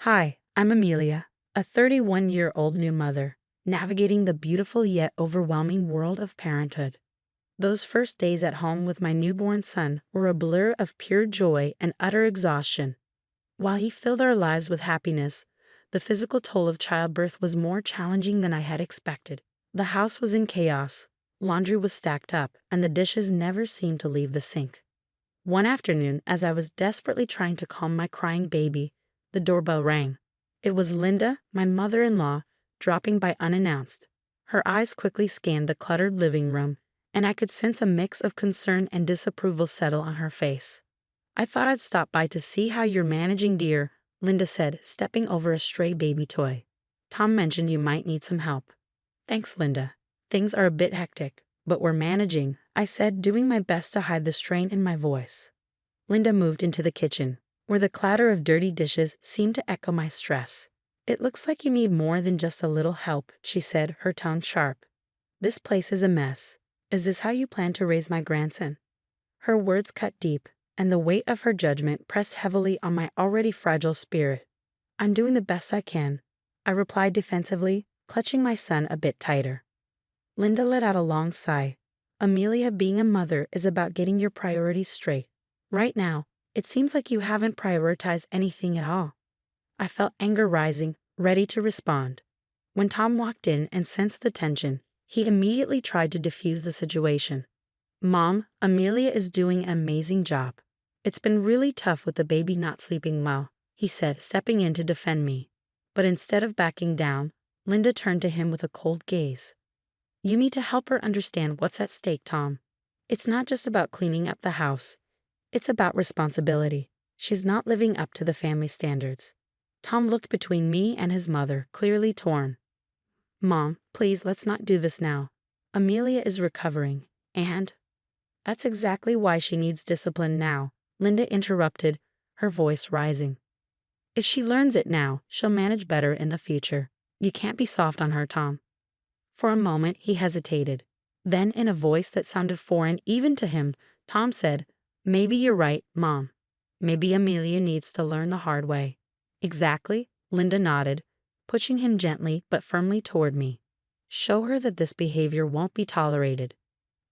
Hi, I'm Amelia, a 31-year-old new mother, navigating the beautiful yet overwhelming world of parenthood. Those first days at home with my newborn son were a blur of pure joy and utter exhaustion. While he filled our lives with happiness, the physical toll of childbirth was more challenging than I had expected. The house was in chaos, laundry was stacked up, and the dishes never seemed to leave the sink. One afternoon, as I was desperately trying to calm my crying baby, the doorbell rang. It was Linda, my mother-in-law, dropping by unannounced. Her eyes quickly scanned the cluttered living room, and I could sense a mix of concern and disapproval settle on her face. "I thought I'd stop by to see how you're managing, dear," Linda said, stepping over a stray baby toy. "Tom mentioned you might need some help." "Thanks, Linda. Things are a bit hectic, but we're managing," I said, doing my best to hide the strain in my voice. Linda moved into the kitchen, where the clatter of dirty dishes seemed to echo my stress. "It looks like you need more than just a little help," she said, her tone sharp. "This place is a mess. Is this how you plan to raise my grandson?" Her words cut deep, and the weight of her judgment pressed heavily on my already fragile spirit. "I'm doing the best I can," I replied defensively, clutching my son a bit tighter. Linda let out a long sigh. "Amelia, being a mother is about getting your priorities straight. Right now, it seems like you haven't prioritized anything at all." I felt anger rising, ready to respond. When Tom walked in and sensed the tension, he immediately tried to defuse the situation. "Mom, Amelia is doing an amazing job. It's been really tough with the baby not sleeping well," he said, stepping in to defend me. But instead of backing down, Linda turned to him with a cold gaze. "You need to help her understand what's at stake, Tom. It's not just about cleaning up the house. It's about responsibility. She's not living up to the family standards." Tom looked between me and his mother, clearly torn. "Mom, please, let's not do this now. Amelia is recovering, and—" "That's exactly why she needs discipline now," Linda interrupted, her voice rising. "If she learns it now, she'll manage better in the future. You can't be soft on her, Tom." For a moment, he hesitated. Then, in a voice that sounded foreign even to him, Tom said, "Maybe you're right, Mom. Maybe Amelia needs to learn the hard way." "Exactly," Linda nodded, pushing him gently but firmly toward me. "Show her that this behavior won't be tolerated."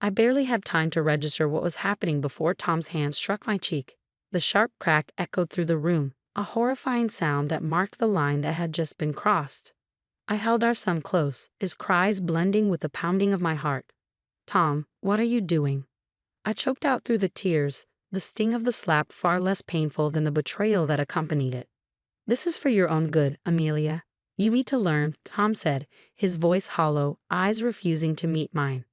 I barely had time to register what was happening before Tom's hand struck my cheek. The sharp crack echoed through the room, a horrifying sound that marked the line that had just been crossed. I held our son close, his cries blending with the pounding of my heart. "Tom, what are you doing?" I choked out through the tears, the sting of the slap far less painful than the betrayal that accompanied it. "This is for your own good, Amelia. You need to learn," Tom said, his voice hollow, eyes refusing to meet mine.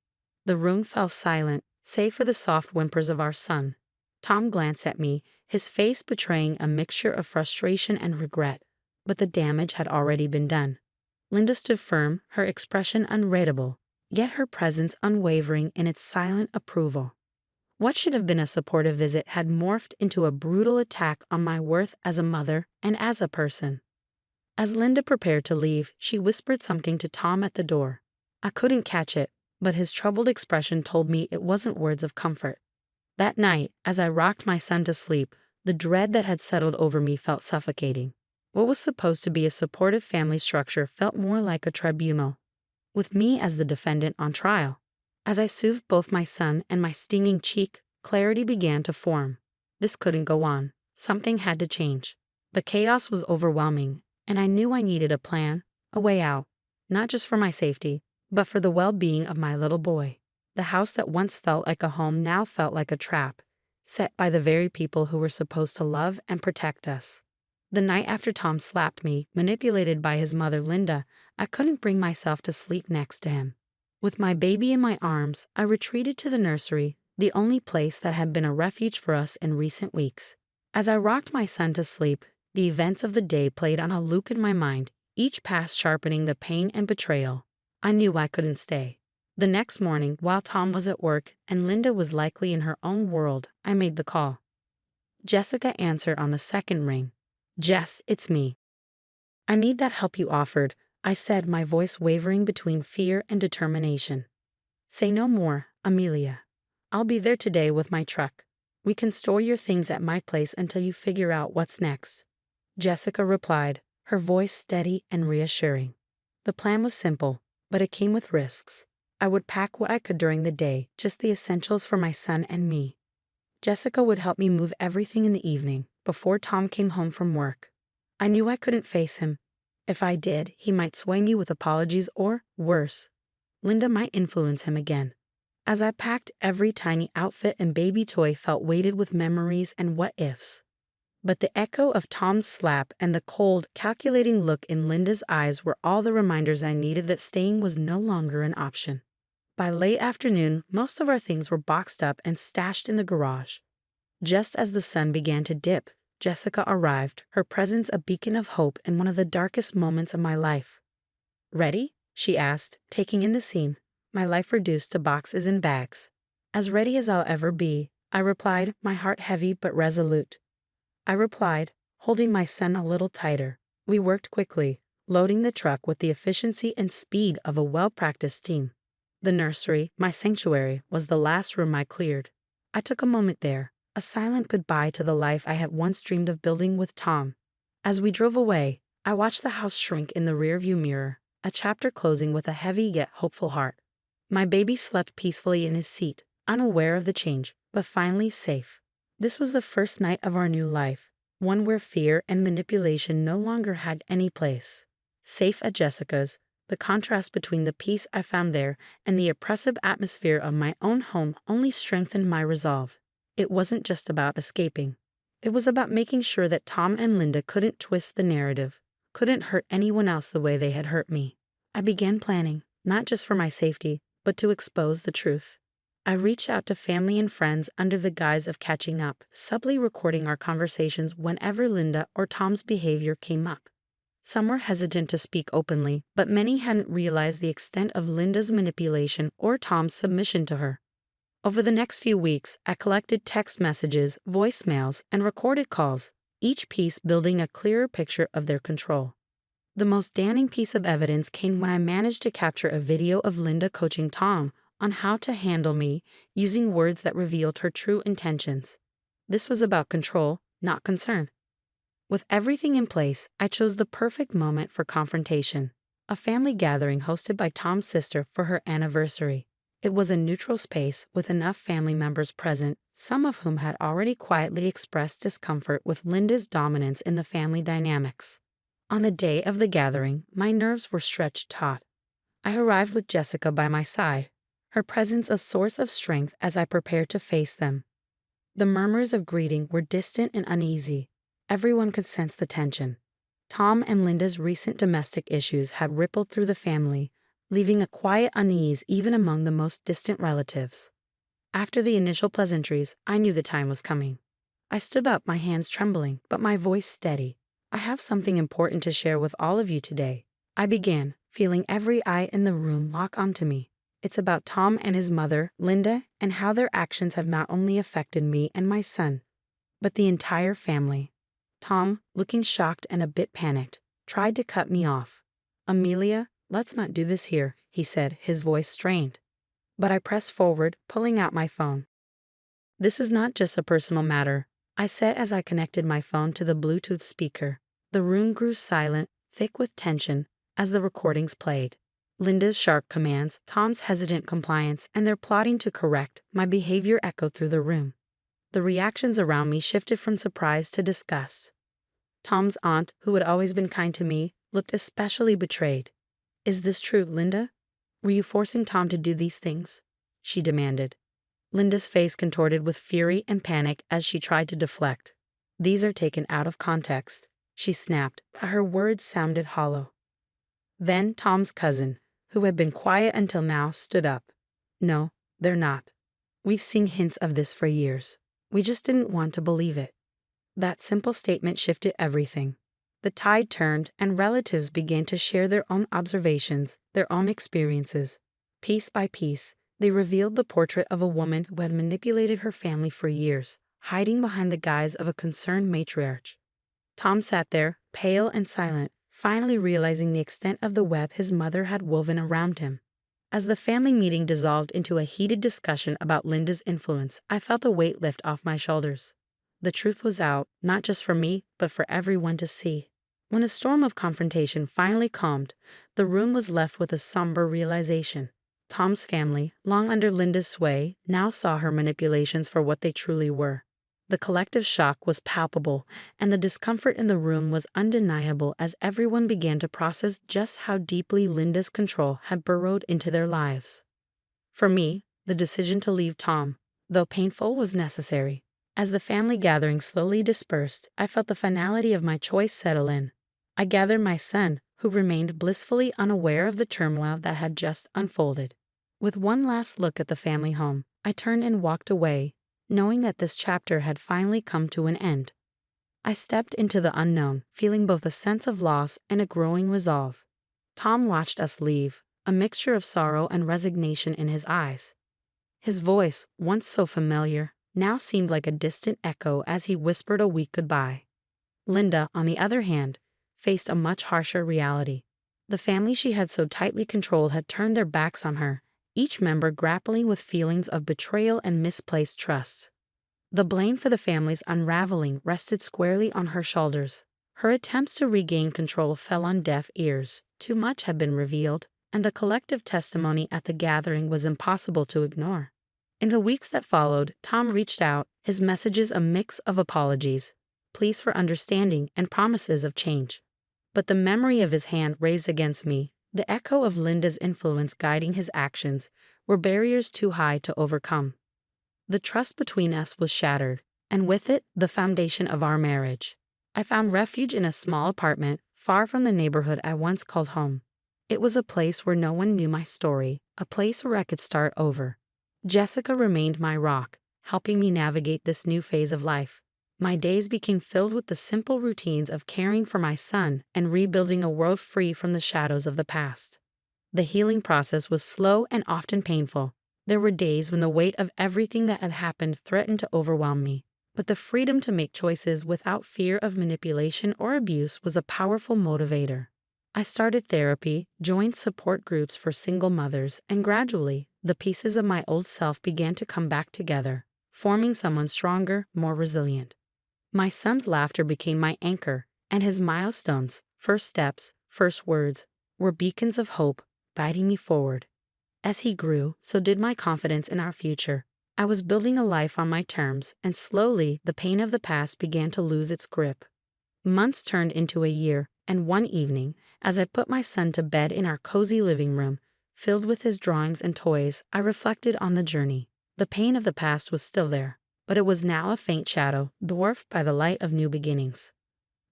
The room fell silent, save for the soft whimpers of our son. Tom glanced at me, his face betraying a mixture of frustration and regret, but the damage had already been done. Linda stood firm, her expression unreadable, yet her presence unwavering in its silent approval. What should have been a supportive visit had morphed into a brutal attack on my worth as a mother and as a person. As Linda prepared to leave, she whispered something to Tom at the door. I couldn't catch it, but his troubled expression told me it wasn't words of comfort. That night, as I rocked my son to sleep, the dread that had settled over me felt suffocating. What was supposed to be a supportive family structure felt more like a tribunal, with me as the defendant on trial. As I soothed both my son and my stinging cheek, clarity began to form. This couldn't go on. Something had to change. The chaos was overwhelming, and I knew I needed a plan, a way out, not just for my safety, but for the well-being of my little boy. The house that once felt like a home now felt like a trap, set by the very people who were supposed to love and protect us. The night after Tom slapped me, manipulated by his mother Linda, I couldn't bring myself to sleep next to him. With my baby in my arms, I retreated to the nursery, the only place that had been a refuge for us in recent weeks. As I rocked my son to sleep, the events of the day played on a loop in my mind, each pass sharpening the pain and betrayal. I knew I couldn't stay. The next morning, while Tom was at work and Linda was likely in her own world, I made the call. Jessica answered on the second ring. "Jess, it's me." "I need that help you offered," I said, my voice wavering between fear and determination. "Say no more, Amelia. I'll be there today with my truck. We can store your things at my place until you figure out what's next." Jessica replied, her voice steady and reassuring. The plan was simple, but it came with risks. I would pack what I could during the day, just the essentials for my son and me. Jessica would help me move everything in the evening, before Tom came home from work. I knew I couldn't face him. If I did, he might sway me with apologies or, worse, Linda might influence him again. As I packed, every tiny outfit and baby toy felt weighted with memories and what-ifs. But the echo of Tom's slap and the cold, calculating look in Linda's eyes were all the reminders I needed that staying was no longer an option. By late afternoon, most of our things were boxed up and stashed in the garage. Just as the sun began to dip, Jessica arrived, her presence a beacon of hope in one of the darkest moments of my life. "Ready?" she asked, taking in the scene, my life reduced to boxes and bags. "As ready as I'll ever be," I replied, my heart heavy but resolute. Holding my son a little tighter. We worked quickly, loading the truck with the efficiency and speed of a well-practiced team. The nursery, my sanctuary, was the last room I cleared. I took a moment there, a silent goodbye to the life I had once dreamed of building with Tom. As we drove away, I watched the house shrink in the rearview mirror, a chapter closing with a heavy yet hopeful heart. My baby slept peacefully in his seat, unaware of the change, but finally safe. This was the first night of our new life, one where fear and manipulation no longer had any place. Safe at Jessica's, the contrast between the peace I found there and the oppressive atmosphere of my own home only strengthened my resolve. It wasn't just about escaping. It was about making sure that Tom and Linda couldn't twist the narrative, couldn't hurt anyone else the way they had hurt me. I began planning, not just for my safety, but to expose the truth. I reached out to family and friends under the guise of catching up, subtly recording our conversations whenever Linda or Tom's behavior came up. Some were hesitant to speak openly, but many hadn't realized the extent of Linda's manipulation or Tom's submission to her. Over the next few weeks, I collected text messages, voicemails, and recorded calls, each piece building a clearer picture of their control. The most damning piece of evidence came when I managed to capture a video of Linda coaching Tom on how to handle me, using words that revealed her true intentions. This was about control, not concern. With everything in place, I chose the perfect moment for confrontation, a family gathering hosted by Tom's sister for her anniversary. It was a neutral space with enough family members present, some of whom had already quietly expressed discomfort with Linda's dominance in the family dynamics. On the day of the gathering, my nerves were stretched taut. I arrived with Jessica by my side, her presence a source of strength as I prepared to face them. The murmurs of greeting were distant and uneasy. Everyone could sense the tension. Tom and Linda's recent domestic issues had rippled through the family, leaving a quiet unease even among the most distant relatives. After the initial pleasantries, I knew the time was coming. I stood up, my hands trembling, but my voice steady. "I have something important to share with all of you today," I began, feeling every eye in the room lock onto me. "It's about Tom and his mother, Linda, and how their actions have not only affected me and my son, but the entire family." Tom, looking shocked and a bit panicked, tried to cut me off. "Amelia, let's not do this here," he said, his voice strained. But I pressed forward, pulling out my phone. "This is not just a personal matter," I said as I connected my phone to the Bluetooth speaker. The room grew silent, thick with tension, as the recordings played. Linda's sharp commands, Tom's hesitant compliance, and their plotting to correct my behavior echoed through the room. The reactions around me shifted from surprise to disgust. Tom's aunt, who had always been kind to me, looked especially betrayed. "Is this true, Linda? Were you forcing Tom to do these things?" she demanded. Linda's face contorted with fury and panic as she tried to deflect. "These are taken out of context," she snapped, but her words sounded hollow. Then Tom's cousin, who had been quiet until now, stood up. "No, they're not. We've seen hints of this for years. We just didn't want to believe it." That simple statement shifted everything. The tide turned, and relatives began to share their own observations, their own experiences. Piece by piece, they revealed the portrait of a woman who had manipulated her family for years, hiding behind the guise of a concerned matriarch. Tom sat there, pale and silent, finally realizing the extent of the web his mother had woven around him. As the family meeting dissolved into a heated discussion about Linda's influence, I felt a weight lift off my shoulders. The truth was out, not just for me, but for everyone to see. When a storm of confrontation finally calmed, the room was left with a somber realization. Tom's family, long under Linda's sway, now saw her manipulations for what they truly were. The collective shock was palpable, and the discomfort in the room was undeniable as everyone began to process just how deeply Linda's control had burrowed into their lives. For me, the decision to leave Tom, though painful, was necessary. As the family gathering slowly dispersed, I felt the finality of my choice settle in. I gathered my son, who remained blissfully unaware of the turmoil that had just unfolded. With one last look at the family home, I turned and walked away, knowing that this chapter had finally come to an end. I stepped into the unknown, feeling both a sense of loss and a growing resolve. Tom watched us leave, a mixture of sorrow and resignation in his eyes. His voice, once so familiar, now seemed like a distant echo as he whispered a weak goodbye. Linda, on the other hand, faced a much harsher reality. The family she had so tightly controlled had turned their backs on her, each member grappling with feelings of betrayal and misplaced trust. The blame for the family's unraveling rested squarely on her shoulders. Her attempts to regain control fell on deaf ears. Too much had been revealed, and the collective testimony at the gathering was impossible to ignore. In the weeks that followed, Tom reached out, his messages a mix of apologies, pleas for understanding, and promises of change. But the memory of his hand raised against me, the echo of Linda's influence guiding his actions, were barriers too high to overcome. The trust between us was shattered, and with it, the foundation of our marriage. I found refuge in a small apartment, far from the neighborhood I once called home. It was a place where no one knew my story, a place where I could start over. Jessica remained my rock, helping me navigate this new phase of life. My days became filled with the simple routines of caring for my son and rebuilding a world free from the shadows of the past. The healing process was slow and often painful. There were days when the weight of everything that had happened threatened to overwhelm me, but the freedom to make choices without fear of manipulation or abuse was a powerful motivator. I started therapy, joined support groups for single mothers, and gradually, the pieces of my old self began to come back together, forming someone stronger, more resilient. My son's laughter became my anchor, and his milestones, first steps, first words, were beacons of hope, guiding me forward. As he grew, so did my confidence in our future. I was building a life on my terms, and slowly the pain of the past began to lose its grip. Months turned into a year, and one evening, as I put my son to bed in our cozy living room, filled with his drawings and toys, I reflected on the journey. The pain of the past was still there, but it was now a faint shadow, dwarfed by the light of new beginnings.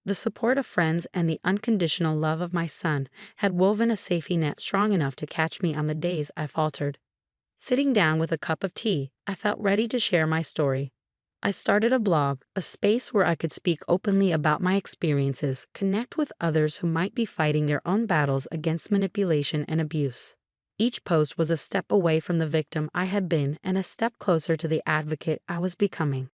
The support of friends and the unconditional love of my son had woven a safety net strong enough to catch me on the days I faltered. Sitting down with a cup of tea, I felt ready to share my story. I started a blog, a space where I could speak openly about my experiences, connect with others who might be fighting their own battles against manipulation and abuse. Each post was a step away from the victim I had been and a step closer to the advocate I was becoming.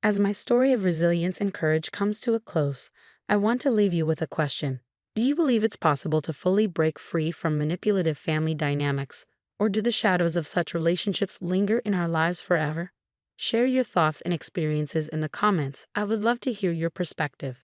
As my story of resilience and courage comes to a close, I want to leave you with a question. Do you believe it's possible to fully break free from manipulative family dynamics, or do the shadows of such relationships linger in our lives forever? Share your thoughts and experiences in the comments. I would love to hear your perspective.